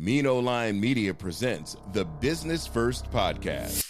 Mino Line Media presents the Business First Podcast.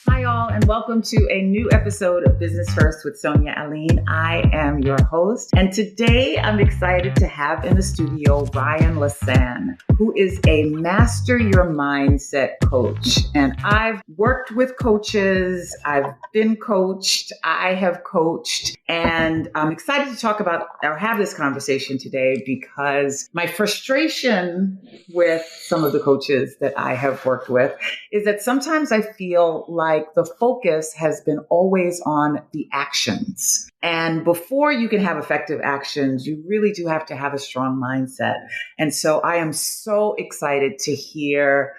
Hi, all, and welcome to a new episode of Business First with Sonia Alleyne. I am your host, and today I'm excited to have in the studio Ryane LeCesne, who is a master your mindset coach. And I've worked with coaches, I've been coached, I have coached, and I'm excited to talk about or have this conversation today because my frustration with some of the coaches that I have worked with is that sometimes I feel like the focus has been always on the actions. And before you can have effective actions, you really do have to have a strong mindset. And so I am so excited to hear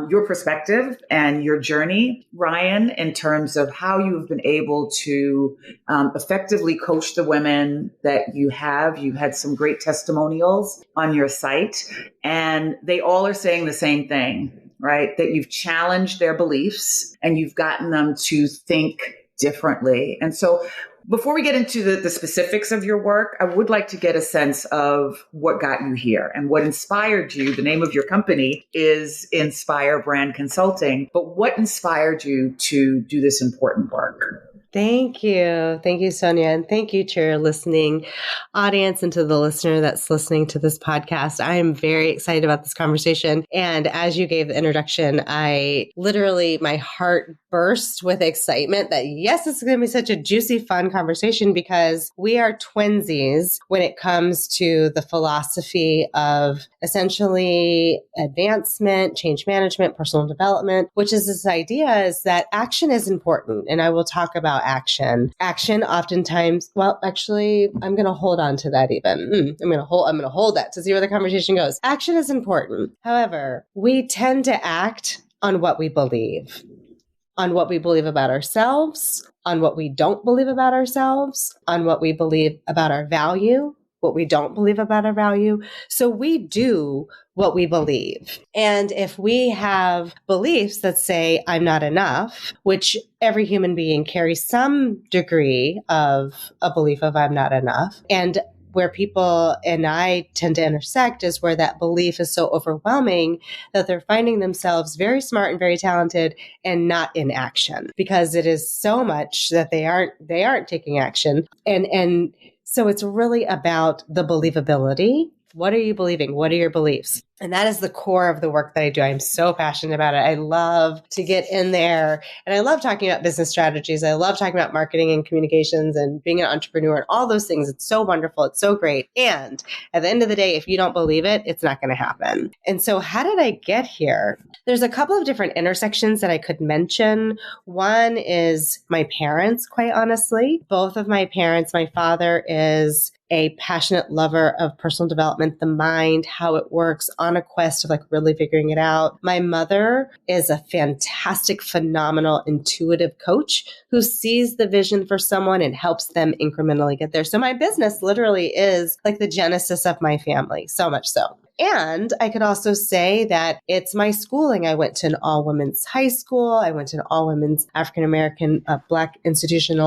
your perspective and your journey, Ryane, in terms of how you've been able to effectively coach the women that you have. You had some great testimonials on your site, and they all are saying the same thing. Right? That you've challenged their beliefs and you've gotten them to think differently. And so before we get into the specifics of your work, I would like to get a sense of what got you here and what inspired you. The name of your company is Inspire Brand Consulting, but what inspired you to do this important work? Thank you. Thank you, Sonia. And thank you to your listening audience and to the listener that's listening to this podcast. I am very excited about this conversation. And as you gave the introduction, my heart burst with excitement that yes, it's going to be such a juicy, fun conversation because we are twinsies when it comes to the philosophy of essentially advancement, change management, personal development, which is this idea is that action is important. And I will talk about action. Action oftentimes, well, actually, I'm going to hold on to that even. I'm going to hold that to see where the conversation goes. Action is important. However, we tend to act on what we believe about ourselves, on what we don't believe about ourselves, on what we believe about our value, what we don't believe about our value. So we do what we believe. And if we have beliefs that say, I'm not enough, which every human being carries some degree of a belief of I'm not enough, and where people and I tend to intersect is where that belief is so overwhelming that they're finding themselves very smart and very talented and not in action because it is so much that they aren't taking action. And so it's really about the believability. What are you believing? What are your beliefs? And that is the core of the work that I do. I'm so passionate about it. I love to get in there and I love talking about business strategies. I love talking about marketing and communications and being an entrepreneur and all those things. It's so wonderful. It's so great. And at the end of the day, if you don't believe it, it's not going to happen. And so how did I get here? There's a couple of different intersections that I could mention. One is my parents, quite honestly. Both of my parents, my father is a passionate lover of personal development, the mind, how it works, on a quest of really figuring it out. My mother is a fantastic, phenomenal, intuitive coach who sees the vision for someone and helps them incrementally get there. So my business literally is like the genesis of my family, so much so. And I could also say that it's my schooling. I went to an all-women's high school. I went to an all-women's African-American Black institution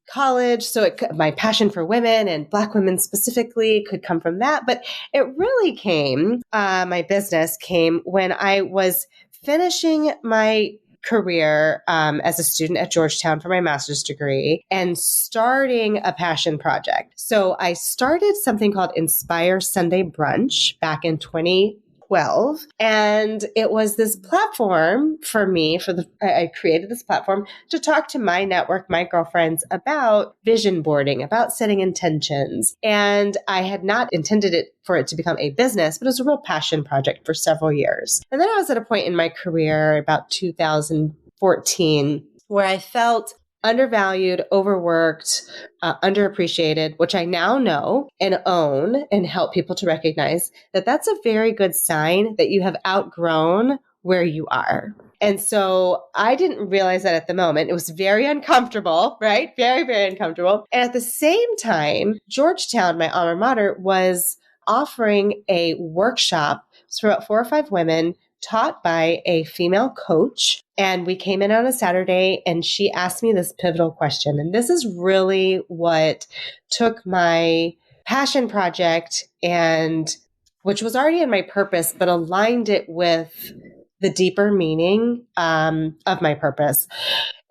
college. So my passion for women and Black women specifically could come from that. But it really came, my business came when I was finishing my career as a student at Georgetown for my master's degree and starting a passion project. So I started something called Inspire Sunday Brunch back in 2012. And it was this platform for me, I created this platform to talk to my network, my girlfriends about vision boarding, about setting intentions. And I had not intended for it to become a business, but it was a real passion project for several years. And then I was at a point in my career, about 2014, where I felt undervalued, overworked, underappreciated, which I now know and own and help people to recognize that that's a very good sign that you have outgrown where you are. And so I didn't realize that at the moment. It was very uncomfortable, right? Very, very uncomfortable. And at the same time, Georgetown, my alma mater, was offering a workshop for about 4 or 5 women taught by a female coach. And we came in on a Saturday and she asked me this pivotal question. And this is really what took my passion project and which was already in my purpose, but aligned it with the deeper meaning of my purpose.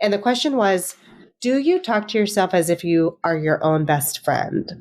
And the question was, do you talk to yourself as if you are your own best friend?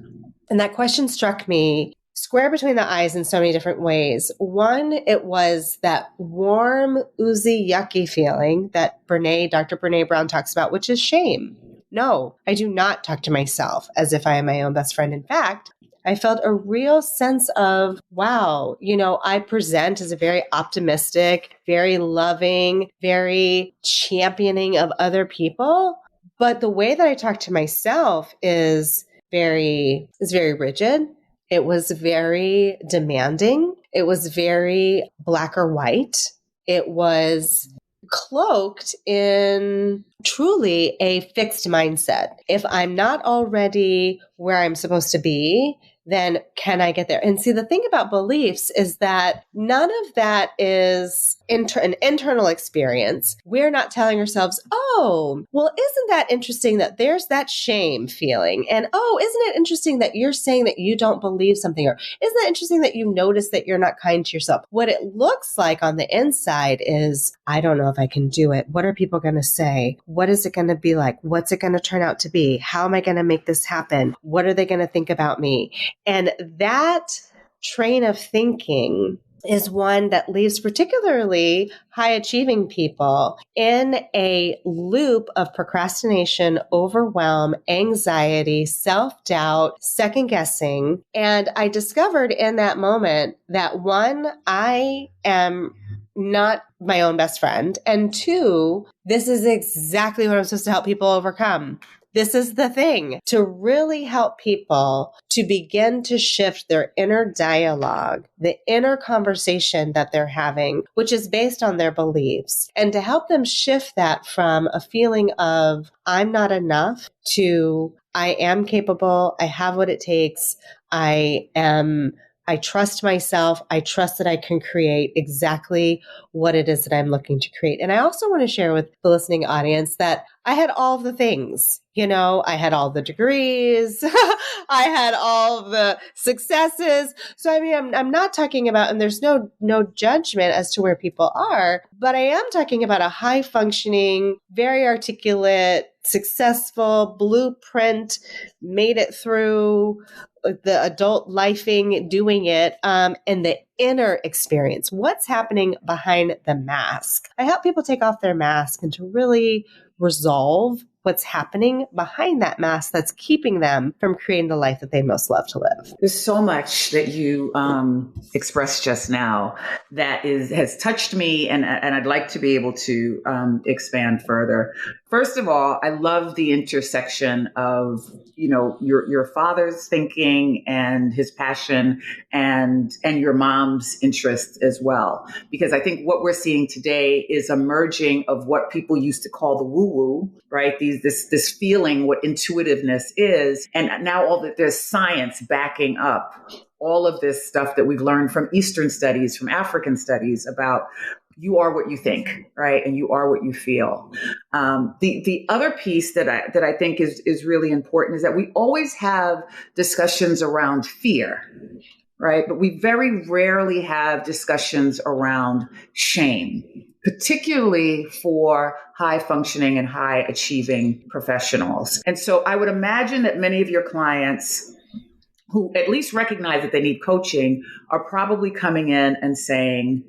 And that question struck me square between the eyes in so many different ways. One, it was that warm, oozy, yucky feeling that Dr. Brene Brown talks about, which is shame. No, I do not talk to myself as if I am my own best friend. In fact, I felt a real sense of, wow, I present as a very optimistic, very loving, very championing of other people. But the way that I talk to myself is very rigid. It was very demanding. It was very black or white. It was cloaked in truly a fixed mindset. If I'm not already where I'm supposed to be, then can I get there? And see, the thing about beliefs is that none of that is an internal experience. We're not telling ourselves, oh, well, isn't that interesting that there's that shame feeling? And, oh, isn't it interesting that you're saying that you don't believe something? Or isn't it interesting that you notice that you're not kind to yourself? What it looks like on the inside is, I don't know if I can do it. What are people going to say? What is it going to be like? What's it going to turn out to be? How am I going to make this happen? What are they going to think about me? And that train of thinking is one that leaves particularly high achieving people in a loop of procrastination, overwhelm, anxiety, self-doubt, second guessing. And I discovered in that moment that one, I am not my own best friend. And two, this is exactly what I'm supposed to help people overcome. This is the thing, to really help people to begin to shift their inner dialogue, the inner conversation that they're having, which is based on their beliefs, and to help them shift that from a feeling of I'm not enough to I am capable, I have what it takes, I trust myself. I trust that I can create exactly what it is that I'm looking to create. And I also want to share with the listening audience that I had all of the things. I had all the degrees. I had all of the successes. So, I mean, I'm not talking about, and there's no judgment as to where people are, but I am talking about a high functioning, very articulate, successful blueprint, made it through the adult lifing, doing it, and the inner experience. What's happening behind the mask? I help people take off their mask and to really resolve what's happening behind that mask that's keeping them from creating the life that they most love to live. There's so much that you expressed just now that has touched me, and I'd like to be able to expand further. First of all, I love the intersection of your father's thinking and his passion, and your mom's interest as well, because I think what we're seeing today is a merging of what people used to call the woo-woo, right? This feeling what intuitiveness is, and now all that there's science backing up all of this stuff that we've learned from Eastern studies, from African studies about you are what you think, right? And you are what you feel. The other piece that I think is really important is that we always have discussions around fear, right? But we very rarely have discussions around shame, particularly for high functioning and high achieving professionals. And so I would imagine that many of your clients who at least recognize that they need coaching are probably coming in and saying,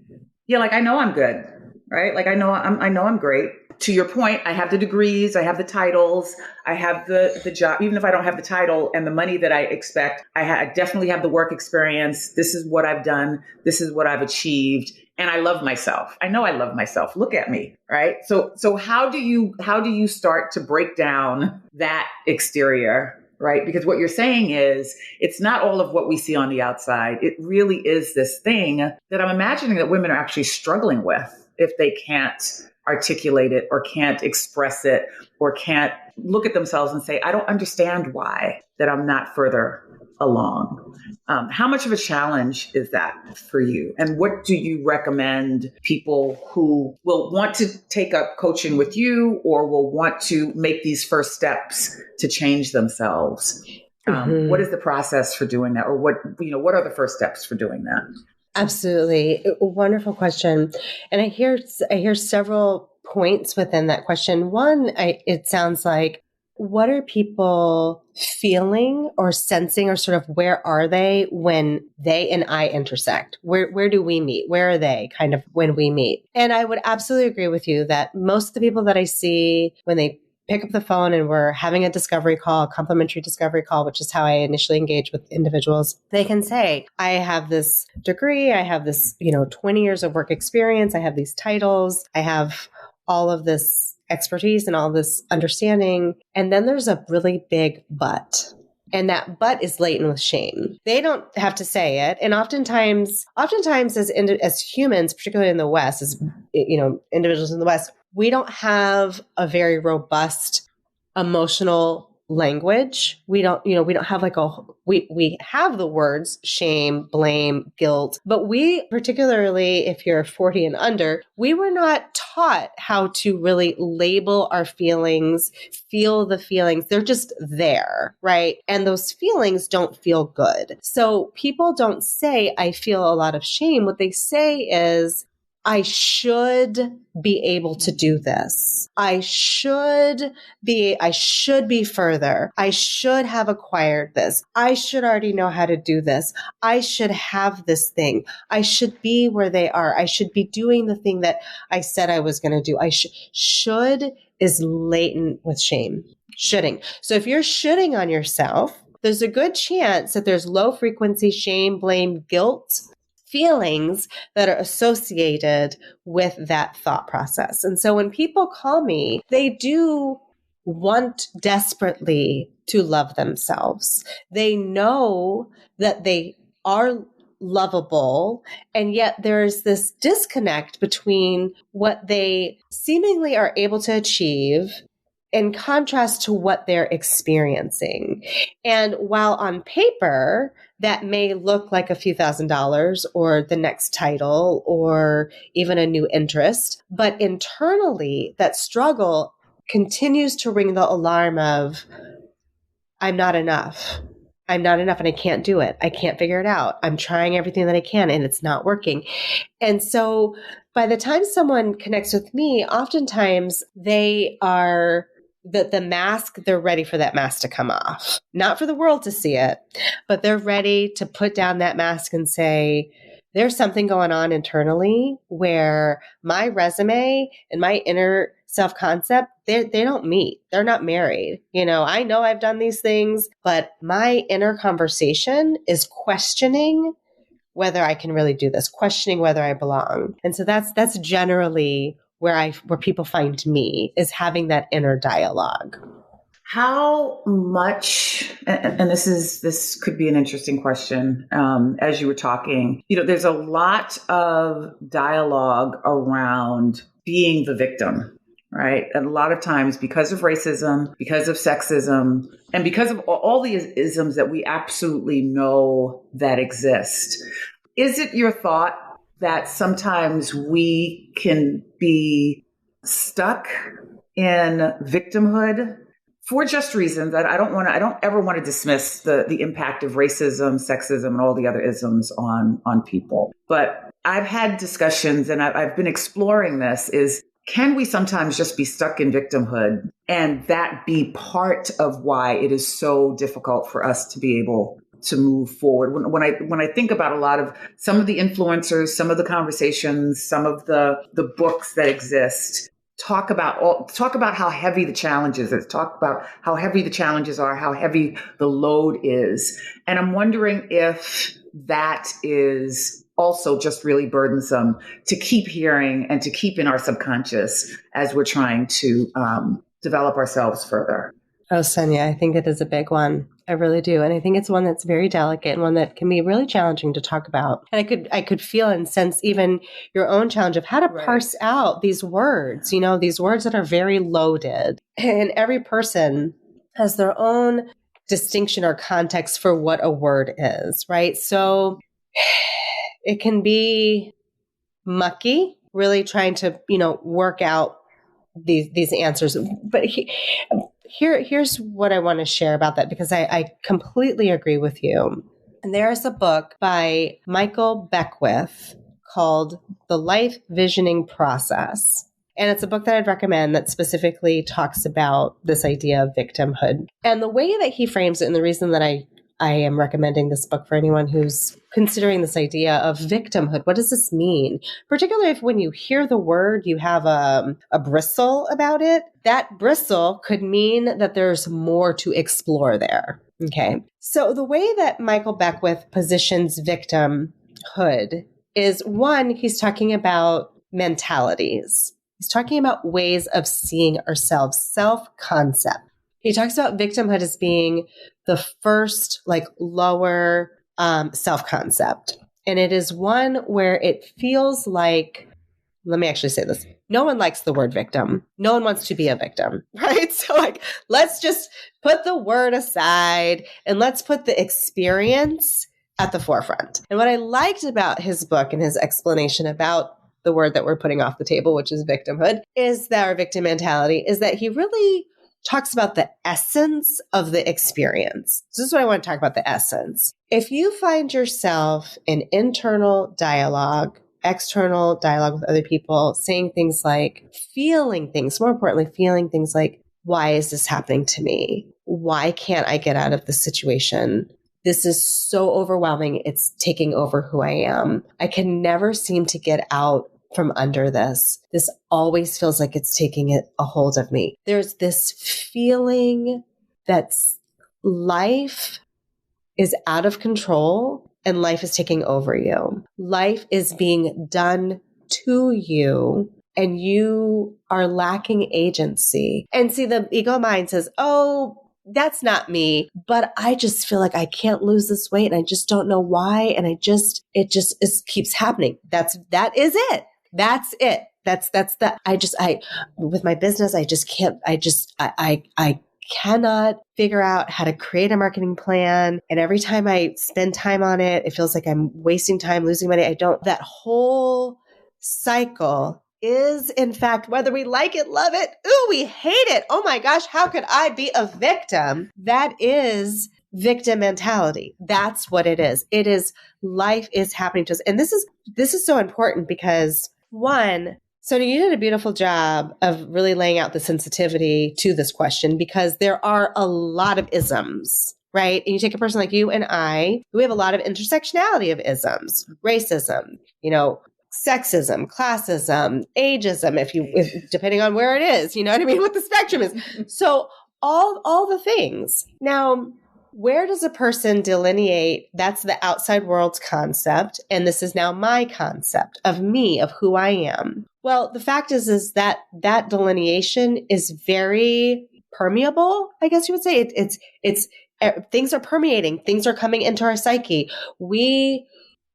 yeah, like, I know I'm good, right? Like, I know I'm great. To your point, I have the degrees, I have the titles, I have the job. Even if I don't have the title and the money that I expect, I definitely have the work experience. This is what I've done. This is what I've achieved. And I love myself. I know I love myself. Look at me, right? So how do you start to break down that exterior? Right? Because what you're saying is it's not all of what we see on the outside. It really is this thing that I'm imagining that women are actually struggling with if they can't articulate it or can't express it or can't look at themselves and say, I don't understand why that I'm not further along. How much of a challenge is that for you? And what do you recommend people who will want to take up coaching with you or will want to make these first steps to change themselves? What is the process for doing that? Or what are the first steps for doing that? Absolutely. Wonderful question. And I hear several points within that question. One, it sounds like, what are people feeling or sensing, or sort of where are they when they and I intersect? Where do we meet? Where are they kind of when we meet? And I would absolutely agree with you that most of the people that I see when they pick up the phone and we're having a discovery call, a complimentary discovery call, which is how I initially engage with individuals, they can say, I have this degree, I have this, 20 years of work experience, I have these titles, I have all of this expertise and all this understanding. And then there's a really big but. And that but is laden with shame. They don't have to say it. And oftentimes as humans, particularly in the West, as individuals in the West, we don't have a very robust emotional language. We don't have we have the words shame, blame, guilt, but we, particularly if you're 40 and under, we were not taught how to really label our feelings, feel the feelings. They're just there, right? And those feelings don't feel good. So people don't say, I feel a lot of shame. What they say is, I should be able to do this. I should be further. I should have acquired this. I should already know how to do this. I should have this thing. I should be where they are. I should be doing the thing that I said I was going to do. Should is latent with shame. Shoulding. So if you're shoulding on yourself, there's a good chance that there's low frequency shame, blame, guilt feelings that are associated with that thought process. And so when people call me, they do want desperately to love themselves. They know that they are lovable, and yet there's this disconnect between what they seemingly are able to achieve in contrast to what they're experiencing. And while on paper, that may look like a few $1,000s or the next title or even a new interest, but internally that struggle continues to ring the alarm of, I'm not enough. I'm not enough and I can't do it. I can't figure it out. I'm trying everything that I can and it's not working. And so by the time someone connects with me, oftentimes they are the mask, they're ready for that mask to come off, not for the world to see it, but they're ready to put down that mask and say, there's something going on internally where my resume and my inner self-concept, they don't meet. They're not married. I know I've done these things, but my inner conversation is questioning whether I can really do this, questioning whether I belong. And so that's generally where people find me, is having that inner dialogue. How much, and this could be an interesting question, as you were talking, there's a lot of dialogue around being the victim, right? And a lot of times because of racism, because of sexism, and because of all the isms that we absolutely know that exist. Is it your thought that sometimes we can be stuck in victimhood for just reasons that I don't ever want to dismiss the impact of racism, sexism, and all the other isms on people. But I've had discussions and I've been exploring this is, can we sometimes just be stuck in victimhood and that be part of why it is so difficult for us to be able to move forward? When I think about a lot of some of the influencers, some of the conversations, some of the books that exist, talk about how heavy the challenges is, talk about how heavy the challenges are, how heavy the load is. And I'm wondering if that is also just really burdensome to keep hearing and to keep in our subconscious as we're trying to develop ourselves further. Oh, Sonia, I think it is a big one. I really do. And I think it's one that's very delicate and one that can be really challenging to talk about. And I could feel and sense even your own challenge of how to parse out these words, these words that are very loaded. And every person has their own distinction or context for what a word is, right? So it can be mucky, really trying to, work out these answers. But here's what I want to share about that, because I completely agree with you. And there's a book by Michael Beckwith called The Life Visioning Process. And it's a book that I'd recommend that specifically talks about this idea of victimhood. And the way that he frames it, and the reason that I am recommending this book for anyone who's considering this idea of victimhood. What does this mean? Particularly if when you hear the word, you have a bristle about it. That bristle could mean that there's more to explore there. Okay. So the way that Michael Beckwith positions victimhood is, one, he's talking about mentalities. He's talking about ways of seeing ourselves, self-concept. He talks about victimhood as being the first, lower self-concept. And it is one where it feels like, let me actually say this. No one likes the word victim. No one wants to be a victim, right? So let's just put the word aside and let's put the experience at the forefront. And what I liked about his book and his explanation about the word that we're putting off the table, which is victimhood, is that our victim mentality, is that he really talks about the essence of the experience. So this is what I want to talk about, the essence. If you find yourself in internal dialogue, external dialogue with other people, saying things like, feeling things, more importantly, feeling things like, why is this happening to me? Why can't I get out of this situation? This is so overwhelming. It's taking over who I am. I can never seem to get out from under this. This always feels like it's taking a hold of me. There's this feeling that life is out of control and life is taking over you. Life is being done to you and you are lacking agency. And see, the ego mind says, oh, that's not me, but I just feel like I can't lose this weight and I just don't know why. And it keeps happening. That is it. That's it. With my business, I cannot figure out how to create a marketing plan. And every time I spend time on it, it feels like I'm wasting time, losing money. That whole cycle is, in fact, whether we like it, love it, ooh, we hate it. Oh my gosh, how could I be a victim? That is victim mentality. That's what it is. It is, life is happening to us. And this is so important because, one, Sonia, you did a beautiful job of really laying out the sensitivity to this question, because there are a lot of isms, right? And you take a person like you and I, we have a lot of intersectionality of isms, racism, sexism, classism, ageism, if depending on where it is, you know what I mean, what the spectrum is. So all the things. Now, where does a person delineate? That's the outside world's concept. And this is now my concept of me, of who I am. Well, the fact is that delineation is very permeable, I guess you would say. It's things are permeating. Things are coming into our psyche. We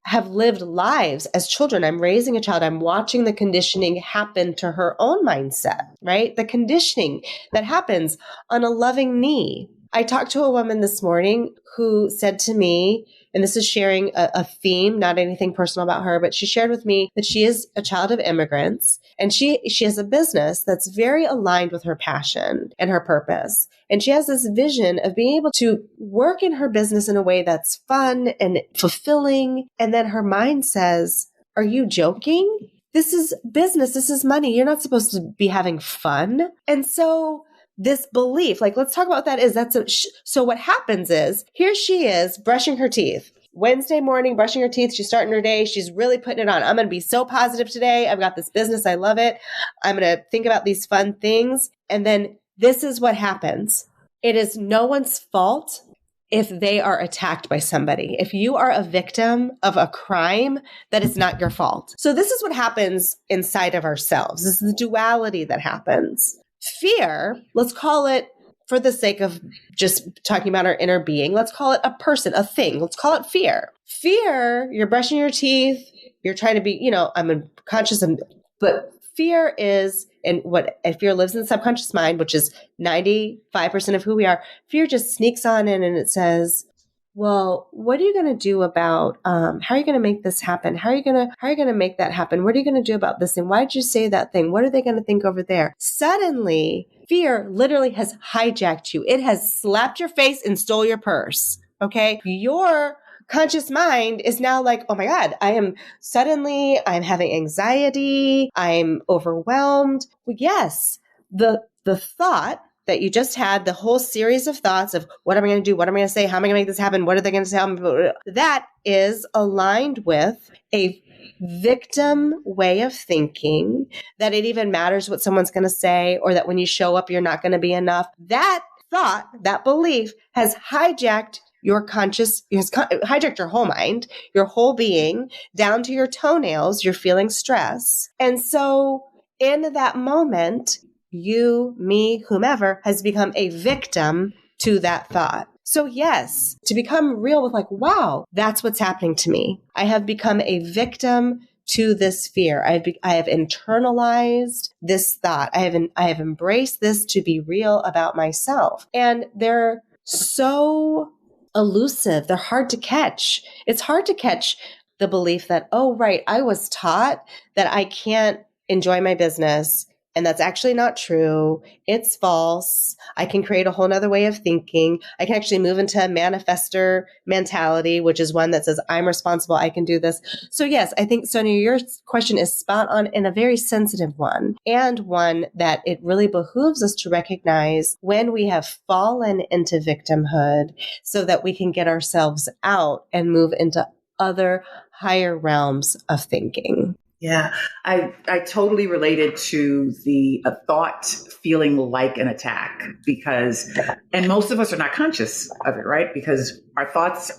have lived lives as children. I'm raising a child. I'm watching the conditioning happen to her own mindset, right? The conditioning that happens on a loving knee. I talked to a woman this morning who said to me, and this is sharing a theme, not anything personal about her, but she shared with me that she is a child of immigrants and she has a business that's very aligned with her passion and her purpose. And she has this vision of being able to work in her business in a way that's fun and fulfilling. And then her mind says, are you joking? This is business. This is money. You're not supposed to be having fun. And so this belief, let's talk about what that is. So what happens is, here she is brushing her teeth. Wednesday morning, brushing her teeth. She's starting her day. She's really putting it on. I'm going to be so positive today. I've got this business. I love it. I'm going to think about these fun things. And then this is what happens. It is no one's fault if they are attacked by somebody. If you are a victim of a crime, that is not your fault. So this is what happens inside of ourselves. This is the duality that happens. Fear, let's call it, for the sake of just talking about our inner being, let's call it a person, a thing. Let's call it fear. Fear, you're brushing your teeth. You're trying to be, I'm conscious, but fear is, and fear lives in the subconscious mind, which is 95% of who we are. Fear just sneaks on in and it says, well, what are you going to do about, how are you going to make this happen? How are you going to make that happen? What are you going to do about this thing? Why did you say that thing? What are they going to think over there? Suddenly, fear literally has hijacked you. It has slapped your face and stole your purse. Okay. Your conscious mind is now like, oh my God, I'm having anxiety. I'm overwhelmed. Well, yes, the thought that you just had, the whole series of thoughts of what am I going to do? What am I going to say? How am I going to make this happen? What are they going to tell me? That is aligned with a victim way of thinking, that it even matters what someone's going to say, or that when you show up, you're not going to be enough. That thought, that belief has hijacked your conscious, has hijacked your whole mind, your whole being, down to your toenails. You're feeling stress. And so in that moment, you, me, whomever has become a victim to that thought. So yes, to become real with like, wow, that's what's happening to me. I have become a victim to this fear. I have internalized this thought. I have embraced this to be real about myself. And they're so elusive. They're hard to catch. It's hard to catch the belief that, oh, right, I was taught that I can't enjoy my business. And that's actually not true. It's false. I can create a whole nother way of thinking. I can actually move into a manifestor mentality, which is one that says, I'm responsible. I can do this. So yes, I think, Sonia, your question is spot on and a very sensitive one, and one that it really behooves us to recognize when we have fallen into victimhood so that we can get ourselves out and move into other higher realms of thinking. Yeah, I totally related to the thought feeling like an attack and most of us are not conscious of it, right? Because our thoughts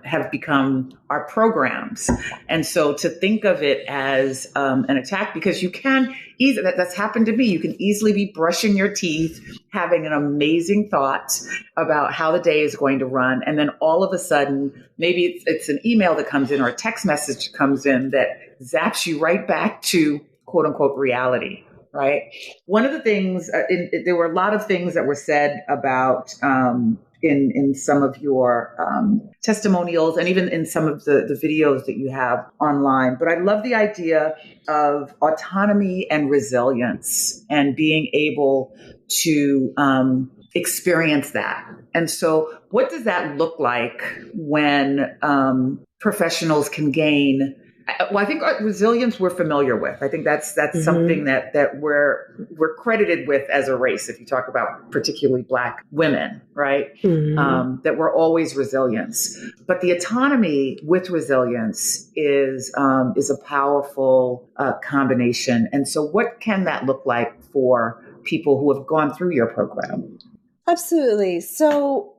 have become our programs. And so to think of it as an attack, because you can easily, that's happened to me, you can easily be brushing your teeth, having an amazing thought about how the day is going to run. And then all of a sudden, maybe it's an email that comes in or a text message that comes in that zaps you right back to quote unquote reality, right? One of the things, there were a lot of things that were said about in some of your testimonials and even in some of the videos that you have online. But I love the idea of autonomy and resilience and being able to experience that. And so what does that look like when professionals can gain? Well, I think resilience we're familiar with. I think that's something that we're credited with as a race. If you talk about particularly Black women, right? That we're always resilient. But the autonomy with resilience is a powerful combination. And so, what can that look like for people who have gone through your program? Absolutely. So,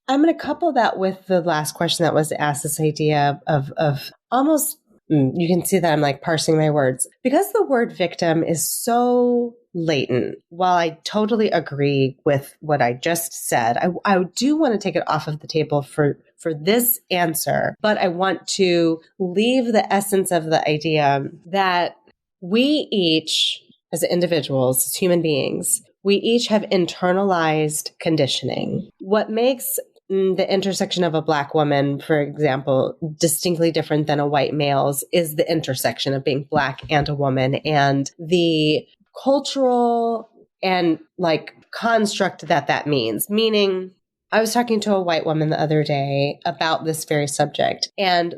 I'm going to couple that with the last question that was asked, this idea of almost, you can see that I'm like parsing my words, because the word victim is so latent. While I totally agree with what I just said, I do want to take it off of the table for this answer, but I want to leave the essence of the idea that we each, as individuals, as human beings, we each have internalized conditioning. What makes the intersection of a Black woman, for example, distinctly different than a white male's is the intersection of being Black and a woman and the cultural and like construct that means. Meaning, I was talking to a white woman the other day about this very subject and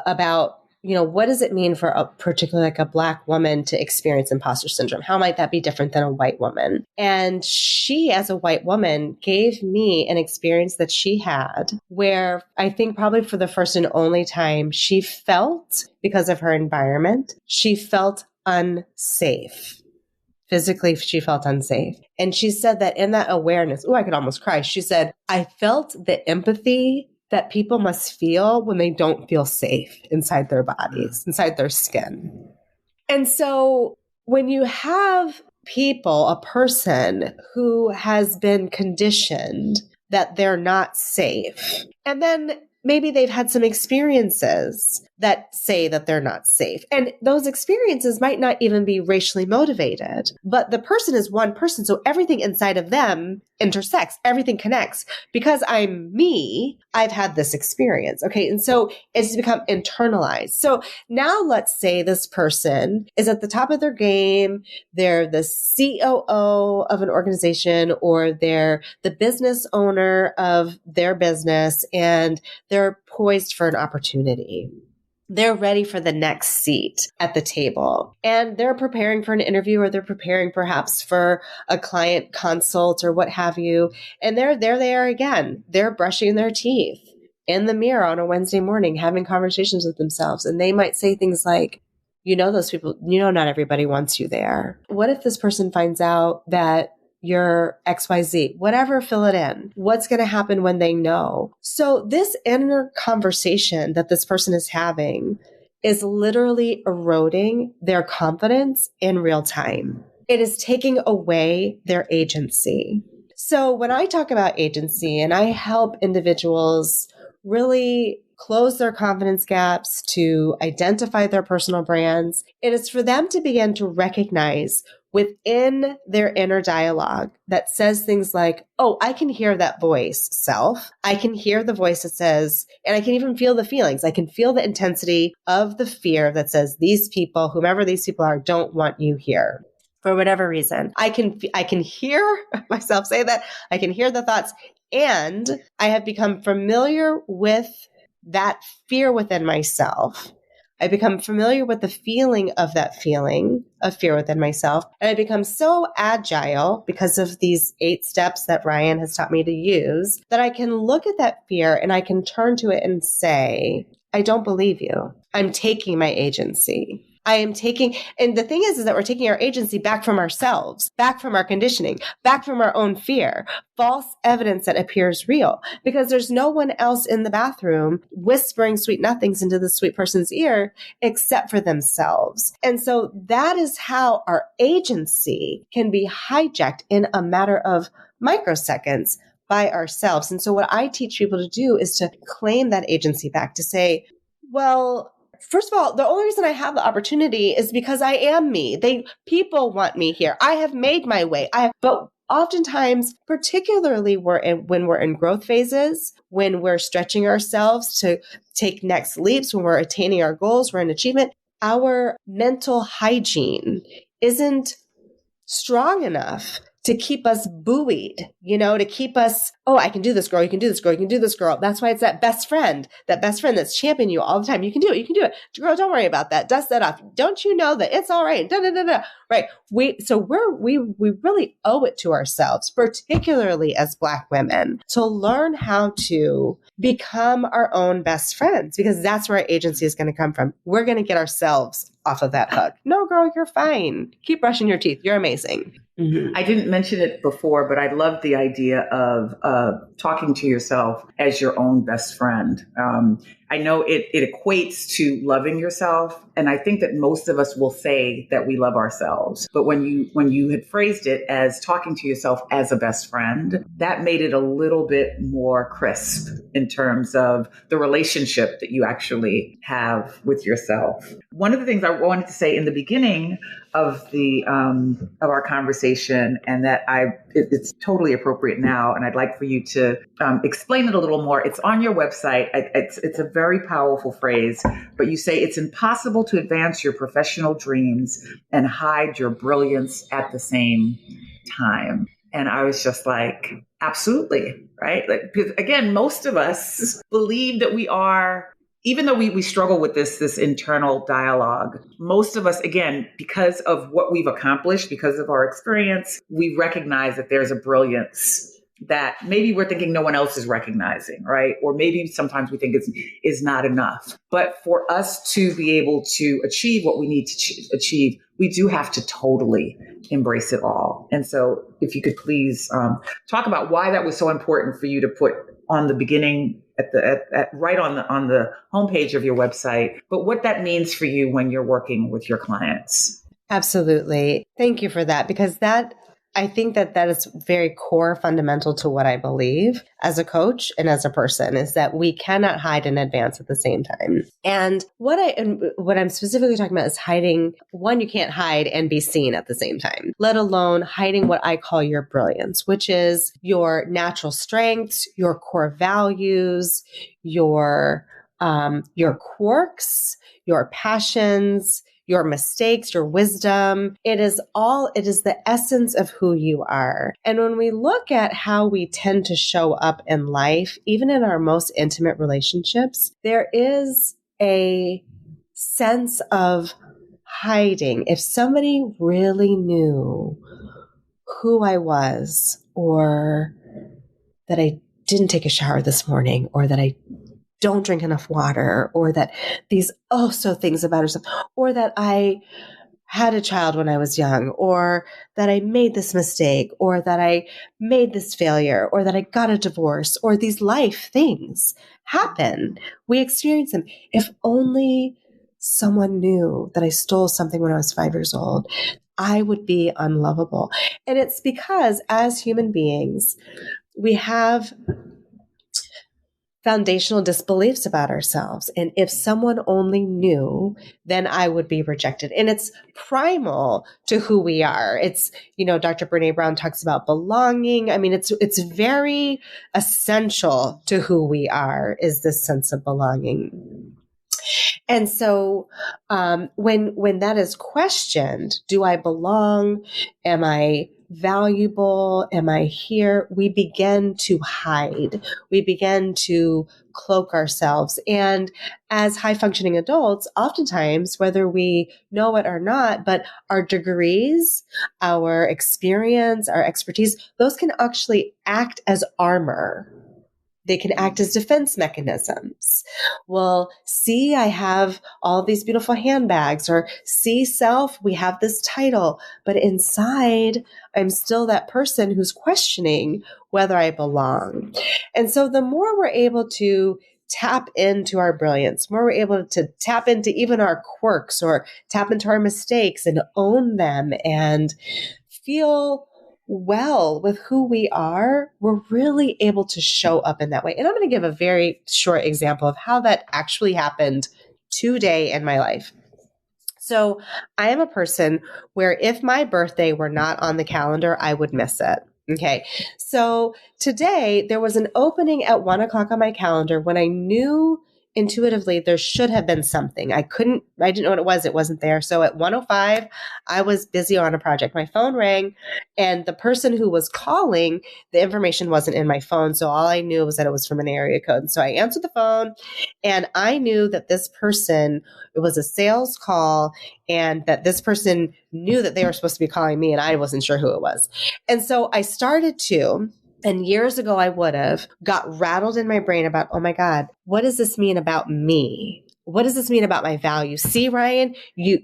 about what does it mean for a particularly like a Black woman to experience imposter syndrome? How might that be different than a white woman? And she, as a white woman, gave me an experience that she had where I think probably for the first and only time she felt, because of her environment, she felt unsafe. Physically, she felt unsafe. And she said that in that awareness, I could almost cry. She said, I felt the empathy that people must feel when they don't feel safe inside their bodies, inside their skin. And so when you have a person who has been conditioned that they're not safe, and then maybe they've had some experiences that say that they're not safe. And those experiences might not even be racially motivated, but the person is one person. So everything inside of them intersects, everything connects. Because I'm me, I've had this experience. Okay. And so it's become internalized. So now let's say this person is at the top of their game. They're the COO of an organization, or they're the business owner of their business, and they're poised for an opportunity. They're ready for the next seat at the table, and they're preparing for an interview, or they're preparing perhaps for a client consult or what have you. And there they are again. They're brushing their teeth in the mirror on a Wednesday morning, having conversations with themselves. And they might say things like, those people, not everybody wants you there. What if this person finds out that you're XYZ, whatever, fill it in. What's going to happen when they know? So this inner conversation that this person is having is literally eroding their confidence in real time. It is taking away their agency. So when I talk about agency and I help individuals really close their confidence gaps, to identify their personal brands, it is for them to begin to recognize within their inner dialogue that says things like, oh, I can hear that voice, self. I can hear the voice that says, and I can even feel the feelings. I can feel the intensity of the fear that says, these people, whomever these people are, don't want you here. For whatever reason, I can hear myself say that. I can hear the thoughts, and I have become familiar with that fear within myself. I become familiar with the feeling of that feeling of fear within myself. And I become so agile because of these 8 steps that Ryane has taught me to use, that I can look at that fear and I can turn to it and say, I don't believe you. I'm taking my agency. And the thing is that we're taking our agency back from ourselves, back from our conditioning, back from our own fear, false evidence that appears real, because there's no one else in the bathroom whispering sweet nothings into the sweet person's ear except for themselves. And so that is how our agency can be hijacked in a matter of microseconds by ourselves. And so what I teach people to do is to claim that agency back, to say, well, first of all, the only reason I have the opportunity is because I am me. People want me here. I have made my way. But oftentimes, particularly when we're in growth phases, when we're stretching ourselves to take next leaps, when we're attaining our goals, we're in achievement, our mental hygiene isn't strong enough to keep us buoyed, to keep us, oh, I can do this, girl. You can do this, girl. You can do this, girl. That's why it's that best friend that's championing you all the time. You can do it. You can do it. Girl, don't worry about that. Dust that off. Don't you know that it's all right? Da, da, da, da. Right. We really owe it to ourselves, particularly as Black women, to learn how to become our own best friends, because that's where our agency is going to come from. We're going to get ourselves off of that hook. No, girl, you're fine. Keep brushing your teeth. You're amazing. Mm-hmm. I didn't mention it before, but I love the idea of talking to yourself as your own best friend. I know it equates to loving yourself. And I think that most of us will say that we love ourselves. But when you had phrased it as talking to yourself as a best friend, that made it a little bit more crisp in terms of the relationship that you actually have with yourself. One of the things I wanted to say in the beginning of our conversation, and that it's totally appropriate now, and I'd like for you to explain it a little more. It's on your website. It's a very powerful phrase, but you say it's impossible to advance your professional dreams and hide your brilliance at the same time. And I was just like, absolutely, right? Because again, most of us believe that we are. Even though we struggle with this internal dialogue, most of us, again, because of what we've accomplished, because of our experience, we recognize that there's a brilliance that maybe we're thinking no one else is recognizing, right? Or maybe sometimes we think is not enough. But for us to be able to achieve what we need to achieve, we do have to totally embrace it all. And so if you could please talk about why that was so important for you to put on the beginning, right on the homepage of your website, but what that means for you when you're working with your clients. Absolutely. Thank you for that, because that I think that is very core fundamental to what I believe as a coach and as a person, is that we cannot hide and advance at the same time. And what I'm specifically talking about is hiding. One, you can't hide and be seen at the same time, let alone hiding what I call your brilliance, which is your natural strengths, your core values, your quirks, your passions, your mistakes, your wisdom. It is the essence of who you are. And when we look at how we tend to show up in life, even in our most intimate relationships, there is a sense of hiding. If somebody really knew who I was, or that I didn't take a shower this morning, or that I don't drink enough water, or that these so things about herself, or that I had a child when I was young, or that I made this mistake, or that I made this failure, or that I got a divorce, or these life things happen. We experience them. If only someone knew that I stole something when I was 5 years old, I would be unlovable. And it's because as human beings, we have foundational disbeliefs about ourselves. And if someone only knew, then I would be rejected. And it's primal to who we are. It's, Dr. Brene Brown talks about belonging. I mean, it's very essential to who we are, is this sense of belonging. And so when that is questioned, do I belong? Am I valuable? Am I here? We begin to hide. We begin to cloak ourselves. And as high functioning adults, oftentimes, whether we know it or not, but our degrees, our experience, our expertise, those can actually act as armor. They can act as defense mechanisms. Well, see, I have all these beautiful handbags, or see, self, we have this title, but inside, I'm still that person who's questioning whether I belong. And so the more we're able to tap into our brilliance, more we're able to tap into even our quirks, or tap into our mistakes and own them and feel well with who we are, we're really able to show up in that way. And I'm going to give a very short example of how that actually happened today in my life. So I am a person where if my birthday were not on the calendar, I would miss it. Okay. So today there was an opening at 1:00 on my calendar when I knew intuitively there should have been something. I didn't know what it was. It wasn't there. So at 1:05, I was busy on a project. My phone rang, and the person who was calling, the information wasn't in my phone. So all I knew was that it was from an area code. So I answered the phone, and I knew that this person, it was a sales call, and that this person knew that they were supposed to be calling me, and I wasn't sure who it was. And so I started to, and years ago, I would have got rattled in my brain about, oh my God, what does this mean about me? What does this mean about my value? See, Ryan, you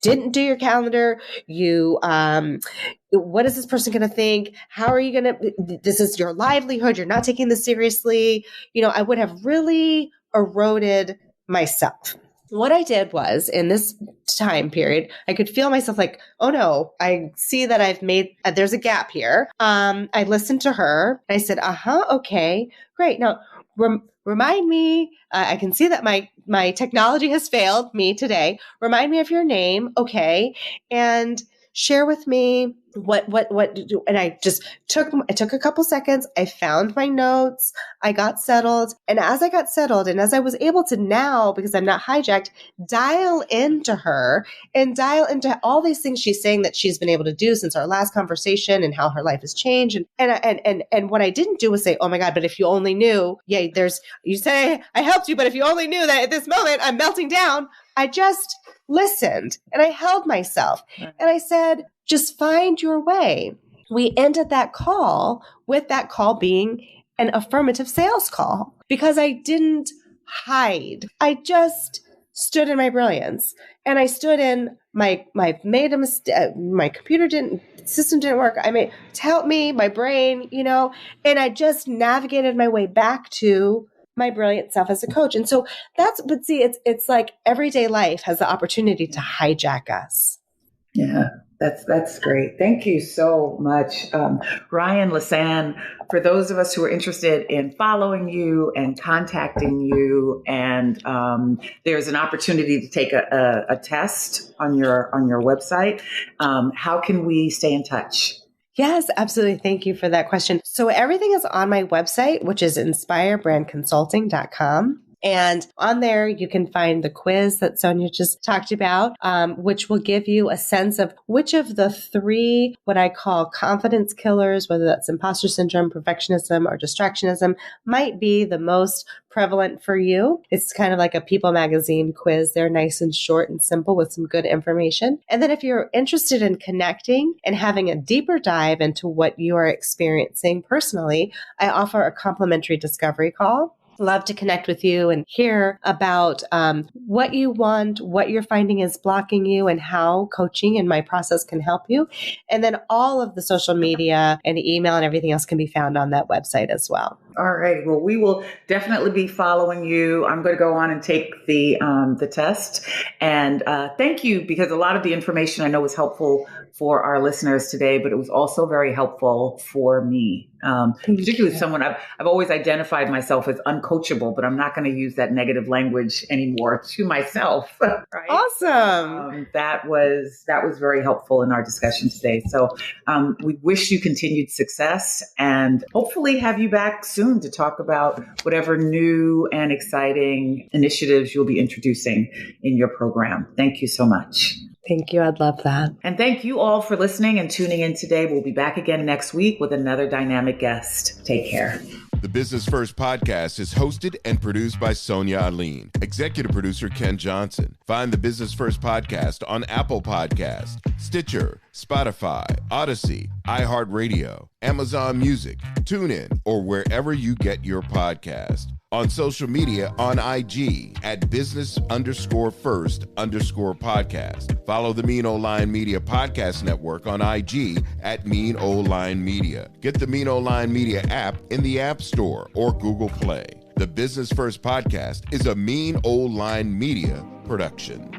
didn't do your calendar. What is this person going to think? How are you going to, this is your livelihood. You're not taking this seriously. I would have really eroded myself. What I did was, in this time period, I could feel myself like, oh no, I see that there's a gap here. I listened to her. I said, okay, great. Now, remind me, I can see that my technology has failed me today. Remind me of your name. Okay. And share with me what, and I took a couple seconds. I found my notes. I got settled. And as I got settled, and as I was able to now, because I'm not hijacked, dial into her and dial into all these things she's saying that she's been able to do since our last conversation, and how her life has changed. And what I didn't do was say, oh my God, but if you only knew, you say I helped you, but if you only knew that at this moment I'm melting down. I just listened, and I held myself, and I said, just find your way. We ended that call with that call being an affirmative sales call, because I didn't hide. I just stood in my brilliance, and I stood in my made a mistake. My system didn't work. To help me, my brain, and I just navigated my way back to my brilliant self as a coach. And so it's like everyday life has the opportunity to hijack us. Yeah. That's great. Thank you so much, Ryane LeCesne. For those of us who are interested in following you and contacting you, and there's an opportunity to take a test on your website. How can we stay in touch? Yes, absolutely. Thank you for that question. So everything is on my website, which is inspirebrandconsulting.com. And on there, you can find the quiz that Sonia just talked about, which will give you a sense of which of the three, what I call confidence killers, whether that's imposter syndrome, perfectionism, or distractionism, might be the most prevalent for you. It's kind of like a People magazine quiz. They're nice and short and simple with some good information. And then if you're interested in connecting and having a deeper dive into what you are experiencing personally, I offer a complimentary discovery call. Love to connect with you and hear about what you want, what you're finding is blocking you, and how coaching and my process can help you. And then all of the social media and email and everything else can be found on that website as well. All right. Well, we will definitely be following you. I'm going to go on and take the test. And thank you, because a lot of the information I know was helpful for our listeners today, but it was also very helpful for me. Particularly someone I've always identified myself as uncoachable, but I'm not going to use that negative language anymore to myself. Right? Awesome. That was very helpful in our discussion today. So we wish you continued success and hopefully have you back soon to talk about whatever new and exciting initiatives you'll be introducing in your program. Thank you so much. Thank you. I'd love that. And thank you all for listening and tuning in today. We'll be back again next week with another dynamic guest. Take care. The Business First podcast is hosted and produced by Sonia Alleyne. Executive producer Ken Johnson. Find the Business First podcast on Apple Podcasts, Stitcher, Spotify, Odyssey, iHeartRadio, Amazon Music, TuneIn, or wherever you get your podcast. On social media on IG at business_first_podcast. Follow the Mean Old Line Media Podcast Network on IG at Mean Old Line Media. Get the Mean Old Line Media app in the App Store or Google Play. The Business First podcast is a Mean Old Line Media production.